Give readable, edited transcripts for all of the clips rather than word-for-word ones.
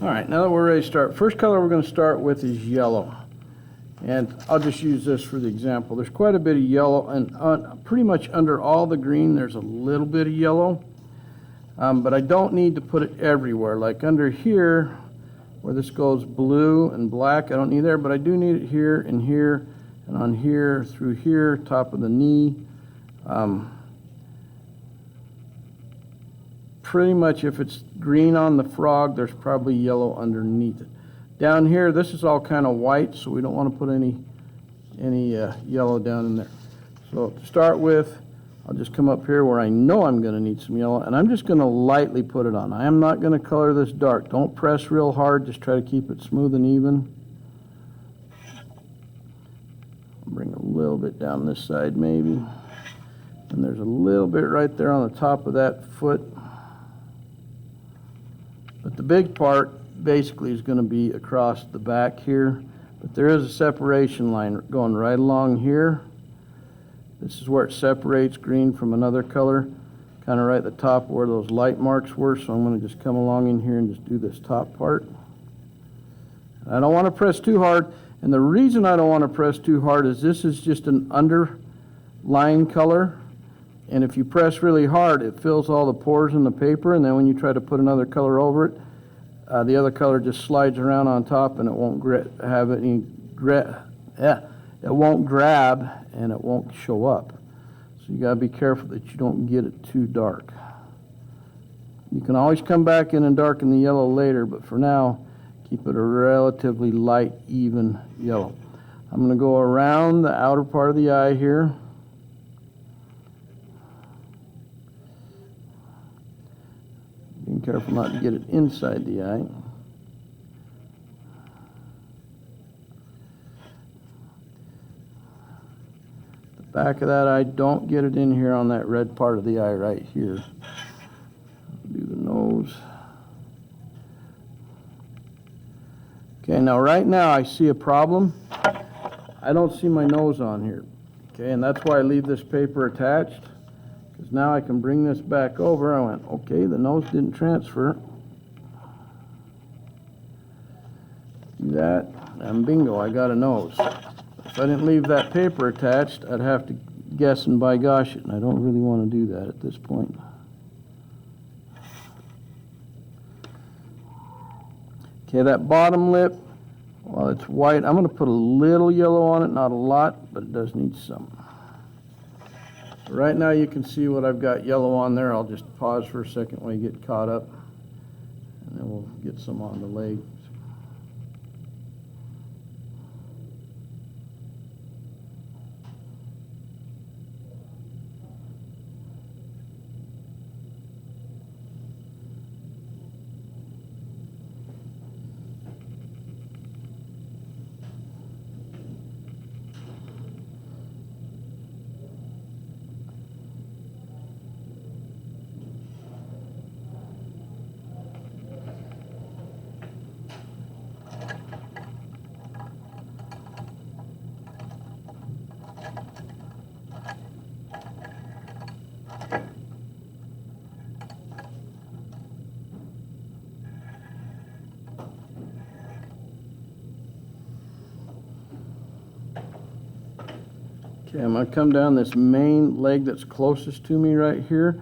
All right, now that we're ready to start, first color we're going to start with is yellow. And I'll just use this for the example. There's quite a bit of yellow, and pretty much under all the green there's a little bit of yellow. But I don't need to put it everywhere. Like under here, where this goes blue and black, I don't need there, but I do need it here and here, and on here, through here, top of the knee. Pretty much if it's green on the frog, there's probably yellow underneath it. Down here, this is all kind of white, so we don't want to put any yellow down in there. So to start with, I'll just come up here where I know I'm going to need some yellow, and I'm just going to lightly put it on. I am not going to color this dark. Don't press real hard, just try to keep it smooth and even. Bring a little bit down this side maybe. And there's a little bit right there on the top of that foot. But the big part basically is going to be across the back here. But there is a separation line going right along here. This is where it separates green from another color, kind of right at the top where those light marks were. So I'm going to just come along in here and just do this top part. I don't want to press too hard, and the reason I don't want to press too hard is this is just an underline color, and if you press really hard it fills all the pores in the paper, and then when you try to put another color over it, the other color just slides around on top and it won't have any it won't grab and it won't show up. So you got to be careful that you don't get it too dark. You can always come back in and darken the yellow later, but for now keep it a relatively light, even yellow. I'm going to go around the outer part of the eye here. Being careful not to get it inside the eye. The back of that eye, don't get it in here on that red part of the eye right here. Do the nose. Okay, now right now I see a problem. I don't see my nose on here. Okay, and that's why I leave this paper attached. Because now I can bring this back over. I went, okay, the nose didn't transfer. Do that, and bingo, I got a nose. If I didn't leave that paper attached, I'd have to guess and by gosh it, and I don't really want to do that at this point. Okay, that bottom lip, well, it's white. I'm going to put a little yellow on it, not a lot, but it does need some. So right now you can see what I've got yellow on there. I'll just pause for a second while you get caught up, and then we'll get some on the leg. Okay, I'm going to come down this main leg that's closest to me right here.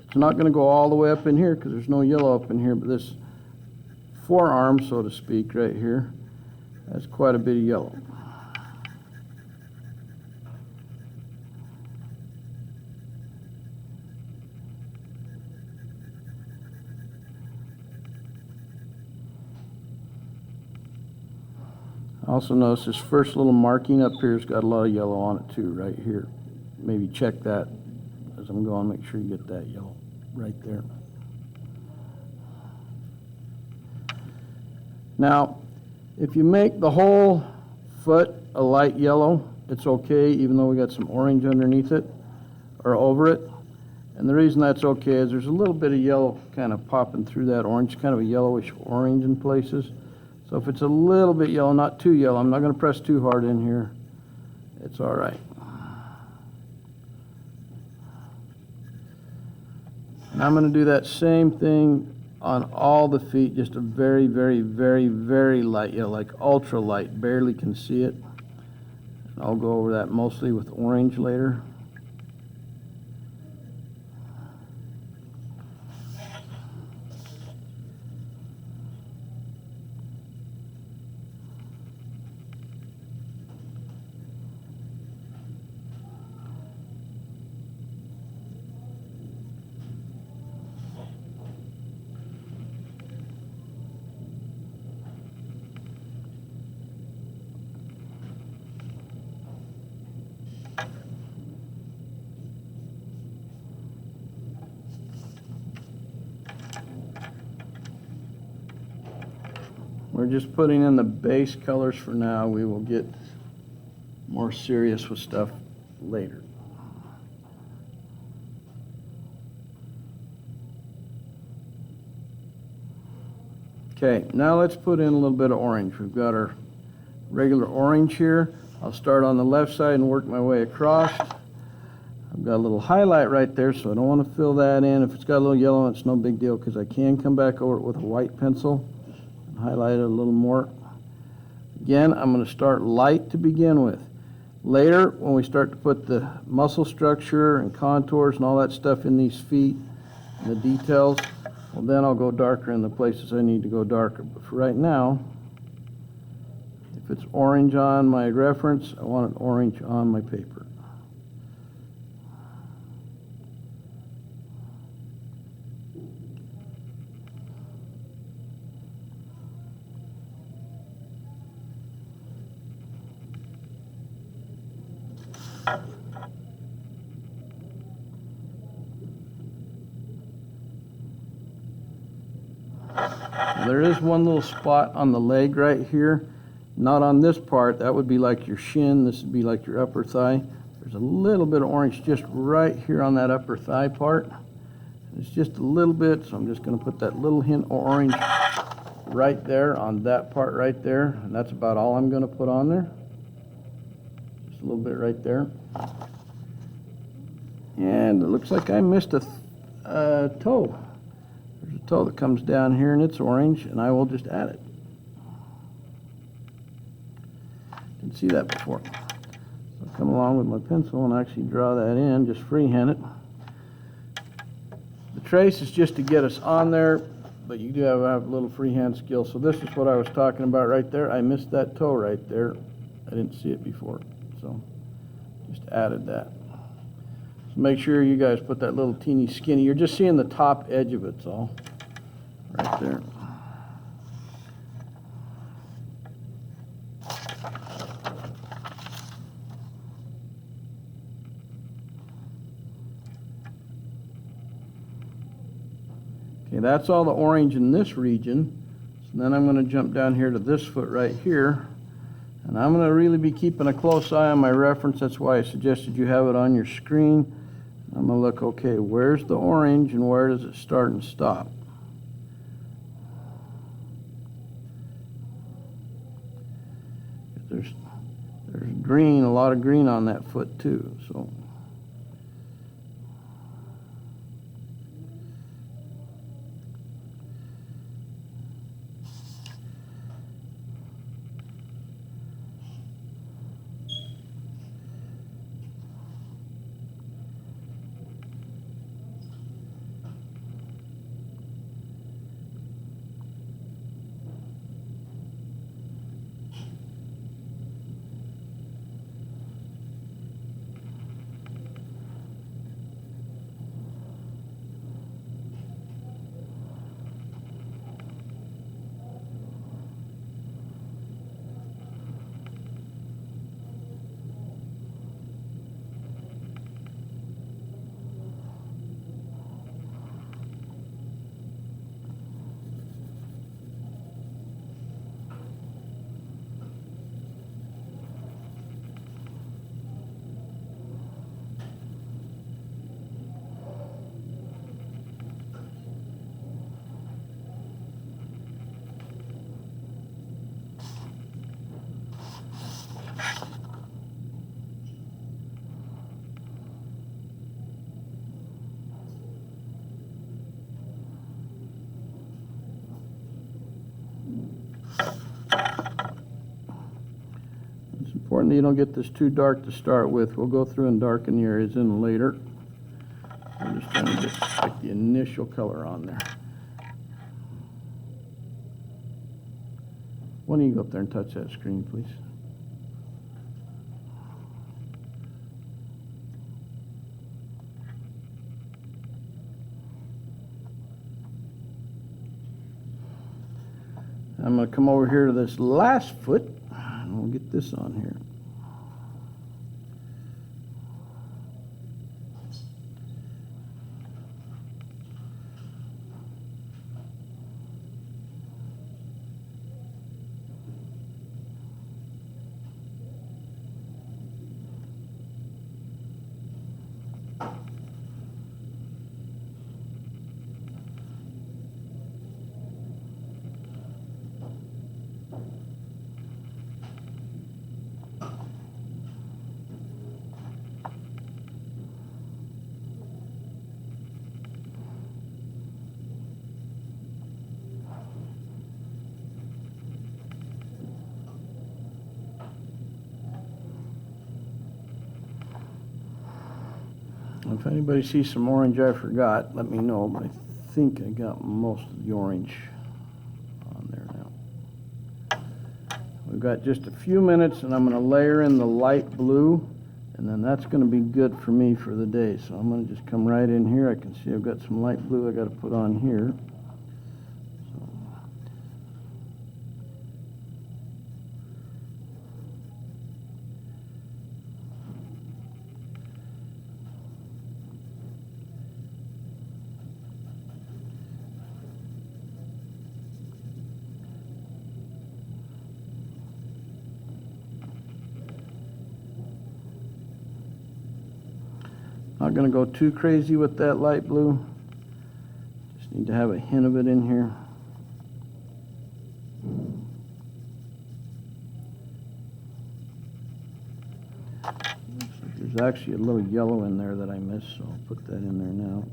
It's not going to go all the way up in here because there's no yellow up in here, but this forearm, so to speak, right here, has quite a bit of yellow. Also notice this first little marking up here has got a lot of yellow on it too, right here. Maybe check that as I'm going, make sure you get that yellow right there. Now, if you make the whole foot a light yellow, it's okay, even though we got some orange underneath it, or over it. And the reason that's okay is there's a little bit of yellow kind of popping through that orange, kind of a yellowish orange in places. So if it's a little bit yellow, not too yellow, I'm not going to press too hard in here. It's all right. And I'm going to do that same thing on all the feet, just a very, very, very, very light yellow, like ultra light, barely can see it. I'll go over that mostly with orange later. We're just putting in the base colors for now. We will get more serious with stuff later. Okay, now let's put in a little bit of orange. We've got our regular orange here. I'll start on the left side and work my way across. I've got a little highlight right there, so I don't want to fill that in. If it's got a little yellow, it's no big deal because I can come back over it with a white pencil. Highlight it a little more. Again, I'm going to start light to begin with. Later, when we start to put the muscle structure and contours and all that stuff in these feet, and the details, well, then I'll go darker in the places I need to go darker. But for right now, if it's orange on my reference, I want it orange on my paper. There is one little spot on the leg right here, not on this part. That would be like your shin. This would be like your upper thigh. There's a little bit of orange just right here on that upper thigh part. It's just a little bit, so I'm just going to put that little hint of orange right there on that part right there, and that's about all I'm going to put on there. Just a little bit right there. And it looks like I missed a toe. There's a toe that comes down here and it's orange, and I will just add it. Didn't see that before. So I'll come along with my pencil and actually draw that in, just freehand it. The trace is just to get us on there, but you do have a little freehand skill. So this is what I was talking about right there. I missed that toe right there. I didn't see it before, so just added that. So make sure you guys put that little teeny skinny. You're just seeing the top edge of it, so right there. Okay, that's all the orange in this region. So then I'm going to jump down here to this foot right here. And I'm going to really be keeping a close eye on my reference. That's why I suggested you have it on your screen. I'm going to look, okay, where's the orange and where does it start and stop? There's green, a lot of green on that foot too. So important that you don't get this too dark to start with. We'll go through and darken the areas in later. I'm just trying to get like the initial color on there. Why don't you go up there and touch that screen, please? I'm going to come over here to this last foot, and we'll get this on here. If anybody sees some orange I forgot, let me know, but I think I got most of the orange on there now. We've got just a few minutes, and I'm going to layer in the light blue, and then that's going to be good for me for the day. So I'm going to just come right in here. I can see I've got some light blue I got to put on here. Not going to go too crazy with that light blue. Just need to have a hint of it in here. Looks like there's actually a little yellow in there that I missed, so I'll put that in there now.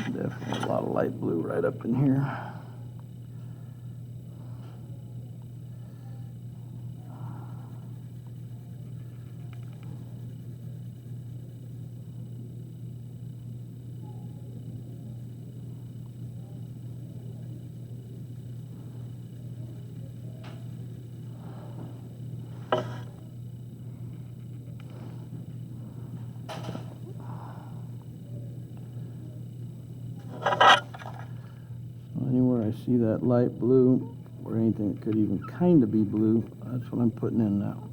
Definitely a lot of light blue right up in here. Anywhere I see that light blue, or anything that could even kind of be blue, that's what I'm putting in now.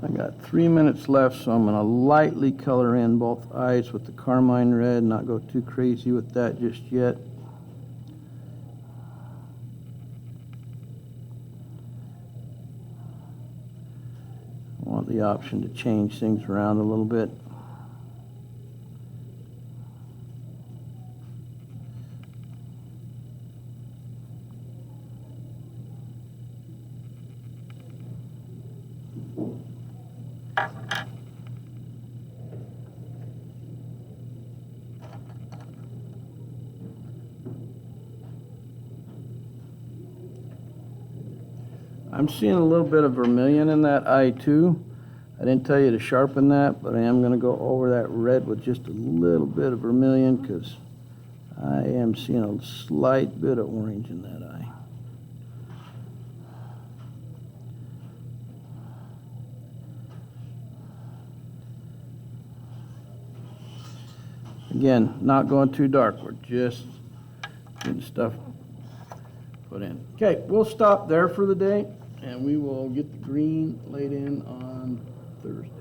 I got 3 minutes left, so I'm going to lightly color in both eyes with the carmine red, not go too crazy with that just yet. I want the option to change things around a little bit. I'm seeing a little bit of vermilion in that eye too. I didn't tell you to sharpen that, but I am going to go over that red with just a little bit of vermilion because I am seeing a slight bit of orange in that eye. Again, not going too dark. We're just getting stuff put in. Okay, we'll stop there for the day, and we will get the green laid in on Thursday.